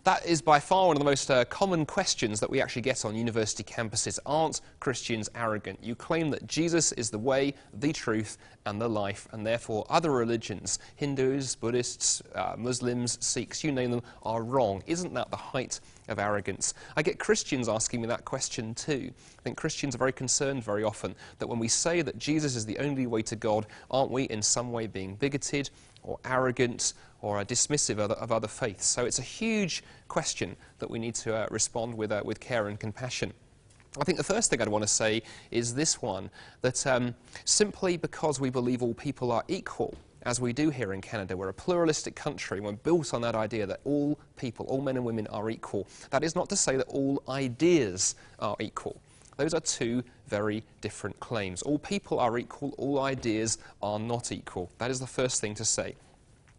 That is by far one of the most common questions that we actually get on university campuses. Aren't Christians arrogant? You claim that Jesus is the way, the truth, and the life, and therefore other religions, Hindus, Buddhists, Muslims, Sikhs, you name them, are wrong. Isn't that the height of arrogance? I get Christians asking me that question too. I think Christians are very concerned very often that when we say that Jesus is the only way to God, aren't we in some way being bigoted or arrogant or dismissive of other faiths? So it's a huge question that we need to respond with care and compassion. I think the first thing I'd want to say is this one, that simply because we believe all people are equal, as we do here in Canada, we're a pluralistic country, we're built on that idea that all people, all men and women are equal. That is not to say that all ideas are equal. Those are two very different claims. All people are equal, all ideas are not equal. That is the first thing to say.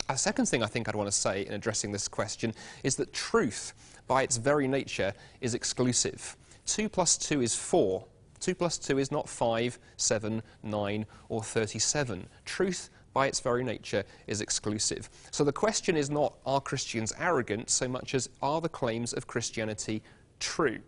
A second thing I think I'd want to say in addressing this question is that truth, by its very nature, is exclusive. 2 plus 2 is 4. 2 plus 2 is not 5, 7, 9, or 37. Truth, by its very nature, is exclusive. So the question is not, are Christians arrogant, so much as, are the claims of Christianity true?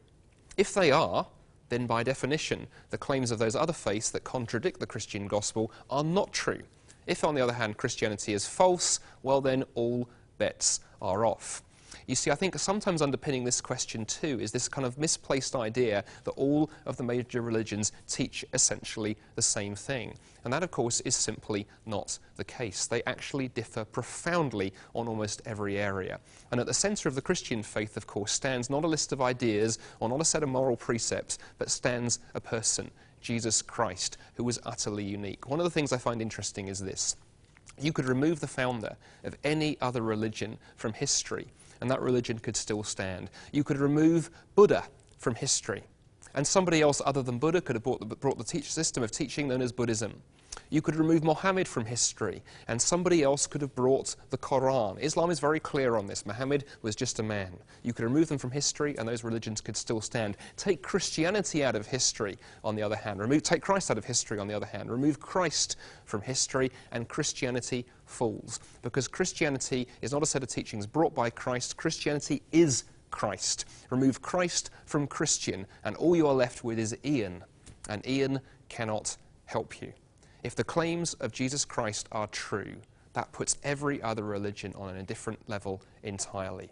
If they are, then by definition, the claims of those other faiths that contradict the Christian gospel are not true. If, on the other hand, Christianity is false, well then all bets are off. You see, I think sometimes underpinning this question too is this kind of misplaced idea that all of the major religions teach essentially the same thing. And that, of course, is simply not the case. They actually differ profoundly on almost every area. And at the centre of the Christian faith, of course, stands not a list of ideas or not a set of moral precepts, but stands a person, Jesus Christ, who was utterly unique. One of the things I find interesting is this. You could remove the founder of any other religion from history, and that religion could still stand. You could remove Buddha from history, and somebody else other than Buddha could have brought the system of teaching known as Buddhism. You could remove Muhammad from history, and somebody else could have brought the Quran. Islam is very clear on this. Muhammad was just a man. You could remove them from history, and those religions could still stand. Take Christianity out of history, on the other hand. Take Christ out of history, on the other hand. Remove Christ from history, and Christianity falls. Because Christianity is not a set of teachings brought by Christ. Christianity is Christ. Remove Christ from Christian, and all you are left with is Ian, and Ian cannot help you. If the claims of Jesus Christ are true, that puts every other religion on a different level entirely.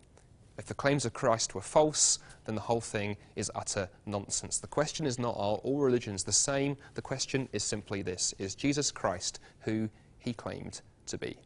If the claims of Christ were false, then the whole thing is utter nonsense. The question is not, are all religions the same? The question is simply this: is Jesus Christ who he claimed to be?